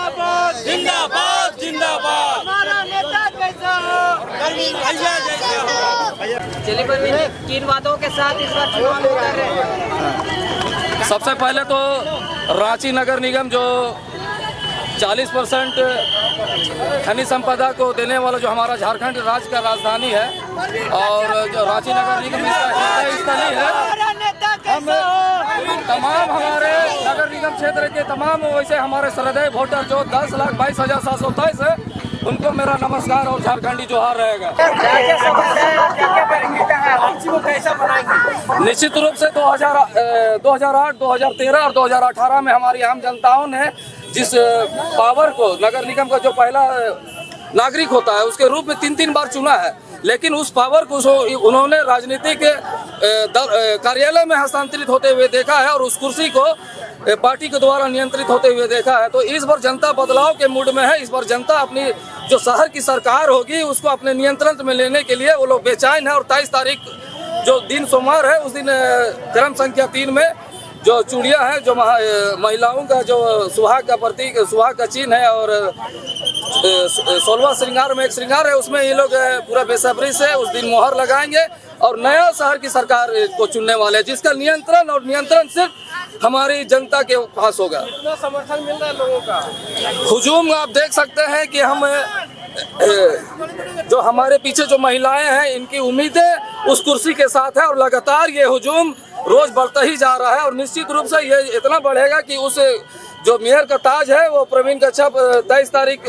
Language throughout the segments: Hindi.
जिंदाबाद जिंदाबाद जिंदाबाद। हमारा नेता कैसा हो, भैया जैसे हो। चलिए परवीन, किन बातों के साथ इस बार चुनाव कर रहे हैं? सबसे पहले तो रांची नगर निगम जो 40% खनिज संपदा को देने वाला जो हमारा झारखंड राज्य का राजधानी है और जो रांची नगर निगम इसका हृदय स्थली है, हम तमाम हमारे नगर निगम क्षेत्र के तमाम वैसे हमारे श्रद्धेय वोटर जो 10,22,723 है, उनको मेरा नमस्कार और झारखंडी जोहार रहेगा। निश्चित रूप से 2008, 2013 और 2018 में हमारी आम जनताओं ने जिस पावर को नगर निगम का जो पहला नागरिक होता है उसके रूप में 3 बार चुना है, लेकिन उस पावर को उन्होंने राजनीतिक कार्यालय में हस्तांतरित होते हुए देखा है और उस कुर्सी को पार्टी के द्वारा नियंत्रित होते हुए देखा है। तो इस बार जनता बदलाव के मूड में है। इस बार जनता अपनी जो शहर की सरकार होगी उसको अपने नियंत्रण में लेने के लिए वो लोग बेचैन है और 23 तारीख जो दिन सोमवार है उस दिन क्रम संख्या 3 में जो चूड़ियाँ हैं, जो महिलाओं का जो सुहाग का प्रतीक, सुहाग का चिन्ह है और 16वां श्रृंगार में एक श्रृंगार है, उसमें ये लोग पूरा बेसब्री से उस दिन मोहर लगाएंगे और नया शहर की सरकार को चुनने वाले हैं, जिसका नियंत्रण सिर्फ हमारी जनता के पास होगा। कितना समर्थन मिल रहा है लोगों का? हुजूम आप देख सकते हैं कि हम जो हमारे पीछे जो महिलाएं हैं इनकी उम्मीदें उस कुर्सी के साथ है और लगातार ये हुजूम रोज बढ़ता ही जा रहा है और निश्चित रूप से ये इतना बढ़ेगा कि उस जो मेयर का ताज है वो प्रवीण कच्छप 23 तारीख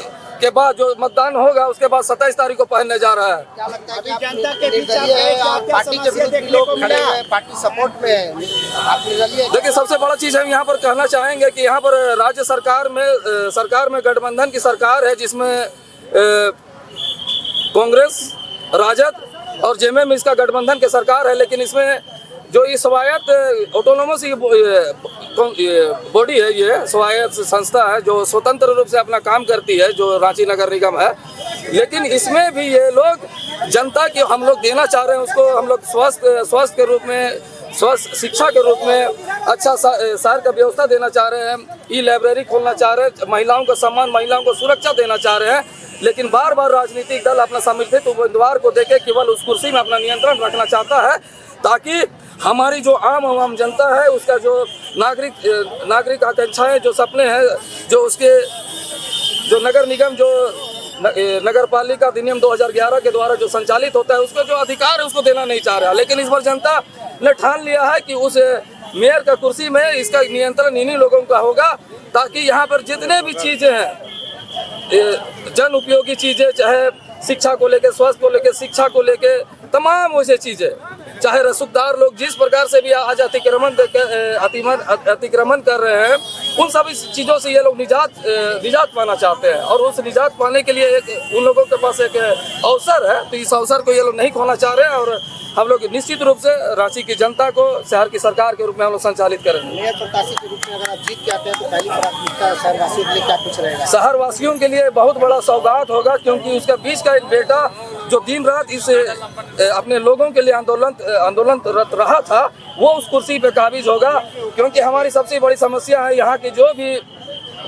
के बाद जो मतदान होगा उसके बाद 27 तारीख को पहनने जा रहा है। क्या लगता है कि जनता के बीच पार्टी के विरुद्ध लोग खड़े हैं, पार्टी सपोर्ट में है, आप निर्दलीय? देखिए, सबसे बड़ा चीज हम यहाँ पर कहना चाहेंगे कि यहाँ पर राज्य सरकार में गठबंधन की सरकार है, जिसमें कांग्रेस, राजद और जेएमएम इसका गठबंधन की सरकार है, लेकिन इसमें जो ये स्वायत्त ऑटोनोमस बॉडी है, ये स्वायत्त संस्था है जो स्वतंत्र रूप से अपना काम करती है, जो रांची नगर निगम है, लेकिन इसमें भी ये लोग जनता की हम लोग देना चाह रहे हैं उसको हम लोग स्वास्थ्य के रूप में, स्वास्थ्य शिक्षा के रूप में अच्छा शहर का व्यवस्था देना चाह रहे हैं, ई लाइब्रेरी खोलना चाह रहे हैं, महिलाओं का सम्मान, महिलाओं को सुरक्षा देना चाह रहे हैं, लेकिन बार बार राजनीतिक दल अपना समर्थित उम्मीदवार को देके केवल उस कुर्सी में अपना नियंत्रण रखना चाहता है, ताकि हमारी जो आम जनता है उसका जो नागरिक आकांक्षाएं, जो सपने हैं, जो उसके जो नगर निगम जो नगर पालिका अधिनियम 2011 के द्वारा जो संचालित होता है उसका जो अधिकार है उसको देना नहीं चाह रहा। लेकिन इस बार जनता ने ठान लिया है कि उस मेयर का कुर्सी में इसका नियंत्रण इन्हीं लोगों का होगा, ताकि यहाँ पर जितने भी चीजें हैं, जन उपयोगी चीजें, चाहे शिक्षा को लेके, स्वास्थ्य को लेके, शिक्षा को लेके, तमाम वैसे चीजें, चाहे रसूखदार लोग जिस प्रकार से भी आज अतिक्रमण कर रहे हैं, उन सभी चीज़ों से ये लोग निजात पाना चाहते हैं और उस निजात पाने के लिए उन लोगों के पास एक अवसर है, तो इस अवसर को ये लोग नहीं खोना चाह रहे हैं और हम लोग निश्चित रूप से रांची की जनता को शहर की सरकार के रूप में हम लोग संचालित करेंगे। मेयर प्रत्याशी के रूप में अगर आप जीत के आते हैं तो पहली प्राथमिकता शहरवासियों के लिए क्या कुछ रहेगा? शहरवासियों के लिए बहुत बड़ा सौगात होगा, क्योंकि उसका बीच का एक बेटा जो दिन रात इस अपने लोगों के लिए आंदोलनरत रहा था, वो उस कुर्सी पे काबिज होगा, क्योंकि हमारी सबसे बड़ी समस्या है यहाँ की जो भी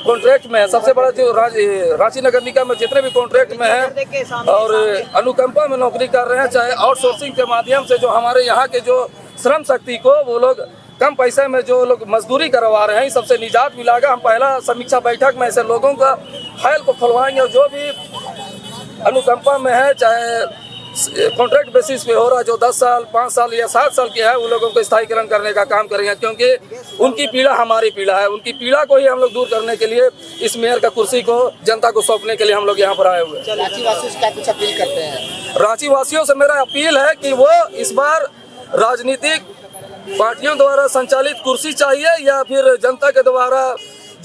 कॉन्ट्रैक्ट में है, सबसे बड़ा जो रांची नगर निगम में जितने भी कॉन्ट्रैक्ट में है और अनुकंपा में नौकरी कर रहे हैं, चाहे आउटसोर्सिंग के माध्यम से जो हमारे यहाँ के जो श्रम शक्ति को वो लोग कम पैसे में जो लोग मजदूरी करवा रहे हैं, सबसे निजात मिलेगा। हम पहला समीक्षा बैठक में ऐसे लोगों का फाइल को खुलवाएंगे और जो भी अनुकंपा में है, चाहे कॉन्ट्रैक्ट बेसिस पे हो रहा है, जो 10 साल, 5 साल या 7 साल के है, उन लोगों को स्थायीकरण करने का काम करेंगे, क्योंकि उनकी पीड़ा हमारी पीड़ा है। उनकी पीड़ा को ही हम लोग दूर करने के लिए इस मेयर का कुर्सी को जनता को सौंपने के लिए हम लोग यहाँ पर आए हुए हैं। रांची वासियों से क्या कुछ अपील करते हैं? रांची वासियों से मेरा अपील है कि वो इस बार राजनीतिक पार्टियों द्वारा संचालित कुर्सी चाहिए या फिर जनता के द्वारा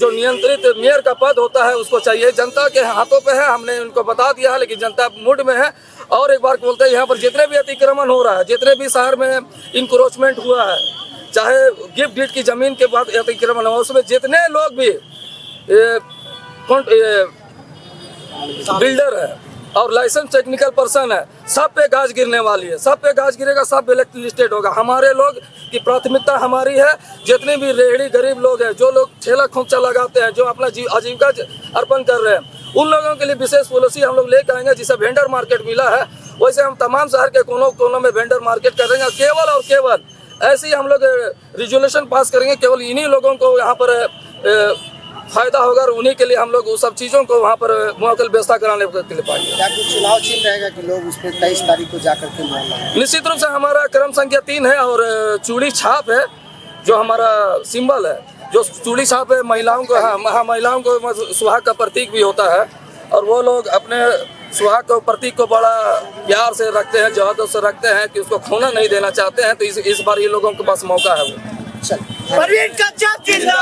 जो नियंत्रित मेयर का पद होता है उसको चाहिए। जनता के हाथों पे है, हमने उनको बता दिया है, लेकिन जनता मूड में है। और एक बार बोलते हैं, यहाँ पर जितने भी अतिक्रमण हो रहा है, जितने भी शहर में इंक्रोचमेंट हुआ है, चाहे गिफ्ट डीड की जमीन के बाद अतिक्रमण हुआ, उसमें जितने लोग भी बिल्डर है और लाइसेंस टेक्निकल पर्सन है, सब पे गाज गिरने वाली है, सब पे गाज गिरेगा, सब ब्लैक लिस्टेड होगा। हमारे लोग की प्राथमिकता हमारी है, जितने भी रेहड़ी गरीब लोग हैं, जो लोग ठेला खोंचा लगाते हैं, जो अपना आजीविका अर्पण कर रहे हैं, उन लोगों के लिए विशेष पॉलिसी हम लोग लेकर आएंगे। जिसे वेंडर मार्केट मिला है, वैसे हम तमाम शहर के कोनों कोनों में वेंडर मार्केट करेंगे। केवल और केवल ऐसे ही हम लोग रिजोल्यूशन पास करेंगे, केवल इन्हीं लोगों को यहाँ पर फायदा होगा और उन्हीं के लिए हम लोग उस सब चीज़ों को वहाँ पर मुकम्मल व्यवस्था कराने के लिए पाएंगे। क्या कुछ चुनाव चिन्ह रहेगा कि लोग उस पर 23 तारीख को जाकर के मोहर निश्चित रूप से हमारा क्रम संख्या 3 है और चूड़ी छाप है, जो हमारा सिंबल है, जो चूड़ी छाप है महिलाओं को, हाँ महिलाओं को सुहाग का प्रतीक भी होता है और वो लोग अपने सुहाग को प्रतीक को बड़ा प्यार से रखते हैं, जहद से रखते हैं कि उसको खोना नहीं देना चाहते हैं। तो इस बार ये लोगों के पास मौका है। वो चल परवीन कश्यप जिंदाबाद।